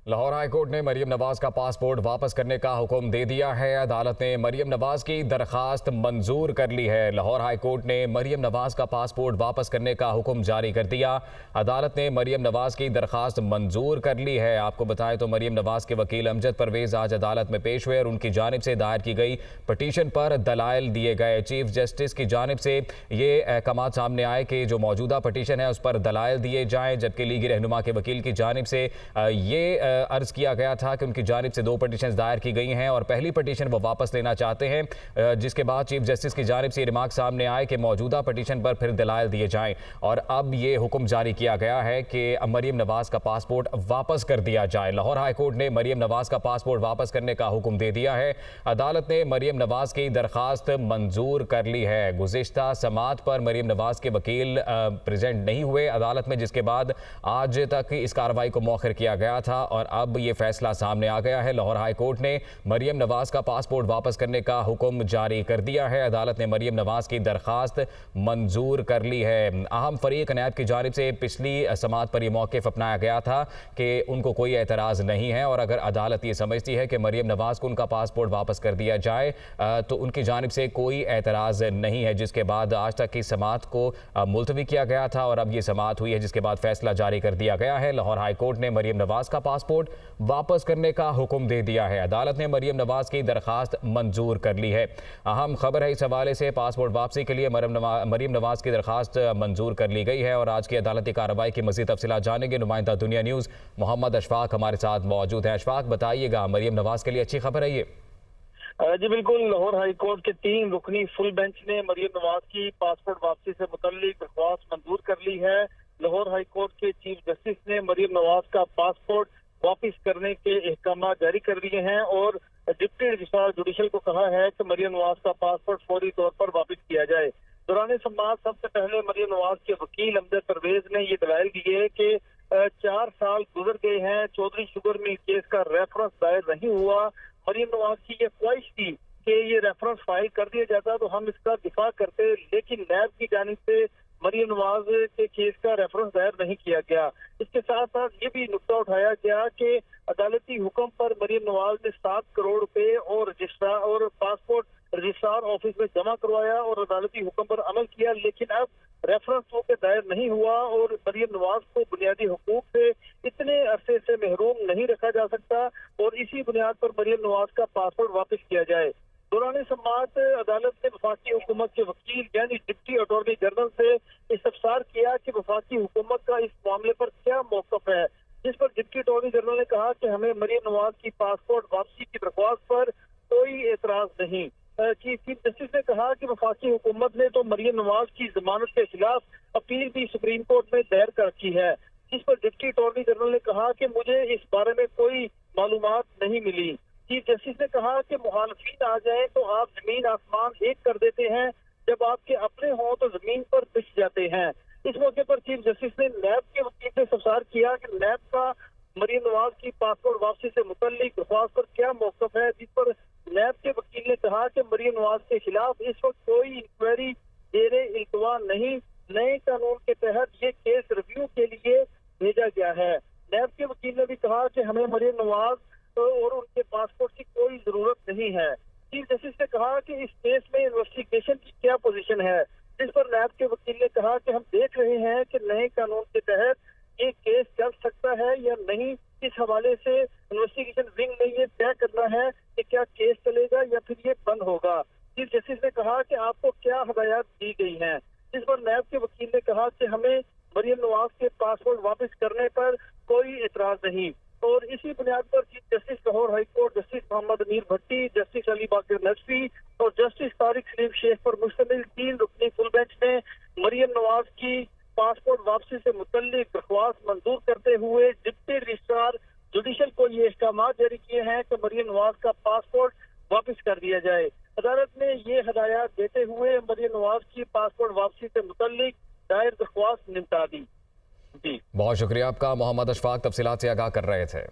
Lahore high court ने मरियम नवाज का passport वापस करने का हुक्म दे दिया है। अदालत ने मरियम नवाज की दरखास्त मंजूर कर ली है। लाहौर हाई कोर्ट ने मरियम नवाज का पासपोर्ट वापस करने का हुक्म जारी कर दिया। अदालत ने मरियम नवाज की दरखास्त मंजूर कर ली है। आपको बताएं तो मरियम नवाज के वकील अमजद परवेज आज अदालत में पेश हुए और उनकी जानिब से दायर की गई पटिशन पर दलाइल दिए गए। चीफ जस्टिस की जानिब से ये अहकाम सामने आए कि जो मौजूदा पटिशन है उस पर दलाइल दिए जाएं, जबकि लीगी रहनुमा के वकील की जानिब से ये अर्ज किया गया था कि उनकी जानिब से 2 पटिशन दायर की गई हैं और पहली पटिशन वो वापस लेना चाहते हैं, जिसके बाद चीफ जस्टिस की जानिब से रिमार्क सामने आए कि मौजूदा पटिशन पर फिर दलाइल दिए जाएं और अब ये हुक्म जारी किया गया है कि मरियम नवाज का पासपोर्ट वापस कर दिया जाए। लाहौर हाई कोर्ट ने मरियम नवाज का पासपोर्ट वापस करने का हुक्म दे दिया है। अदालत ने मरियम नवाज की दरखास्त मंजूर कर ली है। गुज़िश्ता समाअत पर मरियम नवाज के वकील प्रेजेंट नहीं हुए अदालत में, जिसके बाद आज तक इस कार्रवाई को मौखर किया गया था और अब ये फैसला सामने आ गया है। लाहौर हाई कोर्ट ने मरियम नवाज का पासपोर्ट वापस करने का हुक्म जारी कर दिया है। अदालत ने मरियम नवाज की दरखास्त मंजूर कर ली है। अहम फरीक नैब की जानिब से पिछली समाअत पर यह मौक़िफ़ अपनाया गया था कि उनको कोई एतराज़ नहीं है और अगर अदालत ये समझती है कि मरियम नवाज को उनका पासपोर्ट वापस कर दिया जाए तो उनकी जानिब से कोई एतराज़ नहीं है, जिसके बाद आज तक की समाअत को मुलतवी किया गया था और अब ये समाअत हुई है, जिसके बाद फैसला जारी कर दिया गया है। लाहौर हाई कोर्ट ने मरियम नवाज का पासपोर्ट वापस करने का हुक्म दे दिया है। अदालत ने मरियम नवाज की दरखास्त मंजूर कर ली है। अहम खबर है इस हवाले से, पासपोर्ट वापसी के लिए मरियम नवाज की दरखास्त मंजूर कर ली गई है और आज की अदालती कार्रवाई की मज़ीद तफसीलात जानेंगे। नुमाइंदा दुनिया न्यूज़ मोहम्मद अशफाक हमारे साथ मौजूद है। अशफाक, बताइएगा, मरियम नवाज के लिए अच्छी खबर है ये? जी बिल्कुल, लाहौर हाई कोर्ट के 3 रुकनी फुल बेंच ने मरियम नवाज की पासपोर्ट वापसी से मुतल्लिक दरख्वास्त मंजूर कर ली है। लाहौर हाई कोर्ट के चीफ जस्टिस ने मरियम नवाज का पासपोर्ट वापस करने के अहकाम जारी कर दिए हैं और डिप्टी रजिस्ट्रार जुडिशल को कहा है कि मरियम नवाज का पासपोर्ट फौरी तौर पर वापस किया जाए। दौरान समाअत सबसे पहले मरियम नवाज के वकील अमजद परवेज ने ये दलाइल दिए कि 4 साल गुजर गए हैं, चौधरी शुगर मिल केस का रेफरेंस दायर नहीं हुआ। मरियम नवाज की ये ख्वाहिश थी कि ये रेफरेंस फाइल कर दिया जाता तो हम इसका दिफा करते, लेकिन नैब की जानिब से मरियम नवाज के केस का रेफरेंस दायर नहीं किया गया। इसके साथ साथ ये भी नुक्ता उठाया गया कि अदालती हुक्म पर मरियम नवाज ने 7 करोड़ रुपए और रजिस्ट्रार और पासपोर्ट रजिस्ट्रार ऑफिस में जमा करवाया और अदालती हुक्म पर अमल किया, लेकिन अब रेफरेंस वो के दायर नहीं हुआ और मरियम नवाज को बुनियादी हुकूक से इतने अरसे से महरूम नहीं रखा जा सकता और इसी बुनियाद पर मरियम नवाज का पासपोर्ट वापस किया जाए। दौरान समाअत अदालत ने वफाकी हुकूमत के वकील यानी डिप्टी अटॉर्नी जनरल से इस्तफसार किया कि वफाकी हुकूमत का इस मामले पर क्या मौक़िफ़ है, जिस पर डिप्टी अटॉर्नी जनरल ने कहा कि हमें मरियम नवाज की पासपोर्ट वापसी की दरख्वास्त पर कोई एतराज़ नहीं। चीफ जस्टिस ने कहा कि वफाकी हुकूमत ने तो मरियम नवाज की जमानत के खिलाफ अपील भी सुप्रीम कोर्ट में दायर कर रखी है, जिस पर डिप्टी अटॉर्नी जनरल ने कहा कि मुझे इस बारे में कोई मालूमात नहीं मिली। चीफ जस्टिस ने कहा कि मुखालफीन आ जाए तो आप जमीन आसमान एक कर देते हैं, जब आपके अपने हों तो जमीन पर पिस जाते हैं। इस मौके पर चीफ जस्टिस ने नैब के वकील से इस्तफसार किया कि नैब का मरियम नवाज की पासपोर्ट वापसी से मुतल्लिक दरख्वास्त पर क्या मौक़िफ़ है, जिस पर नैब के वकील ने कहा कि मरियम नवाज के खिलाफ इस वक्त कोई इंक्वायरी जेरे इल्तवा नहीं, नए कानून के तहत ये केस रिव्यू के लिए भेजा गया है। नैब के वकील ने भी कहा कि हमें मरियम नवाज और उनके पासपोर्ट की कोई जरूरत नहीं है। चीफ जस्टिस ने कहा कि इस केस में इन्वेस्टिगेशन की क्या पोजीशन है, जिस पर नैब के वकील ने कहा कि हम देख रहे हैं कि नए कानून के तहत ये केस चल सकता है या नहीं। इस हवाले से इन्वेस्टिगेशन विंग ने ये तय करना है कि क्या केस चलेगा या फिर ये बंद होगा। चीफ जस्टिस ने कहा कि आपको क्या हदायत दी गई हैं, जिस पर नैब के वकील ने कहा कि हमें मरियम नवाज के पासपोर्ट वापस करने पर कोई एतराज नहीं और इसी बुनियाद पर chief justice Lahore high court justice Mohammad Amir Bhatti, justice Ali Baqar Naqvi और जस्टिस तारिक सलीम शेख पर मुश्तमिल 3 रुकनी फुल बेंच ने मरियम नवाज की पासपोर्ट वापसी से मुतल्लिक दरख्वास्त मंजूर करते हुए डिप्टी रजिस्ट्रार जुडिशल को ये अहकाम जारी किए हैं कि मरियम नवाज का पासपोर्ट वापस कर दिया जाए। अदालत ने ये हदायत देते हुए मरियम नवाज की पासपोर्ट वापसी से मुतल्लिक दायर दरख्वास्त निपटा दी। जी बहुत शुक्रिया आपका। मोहम्मद अशफाक तफसीलात से आगाह कर रहे थे।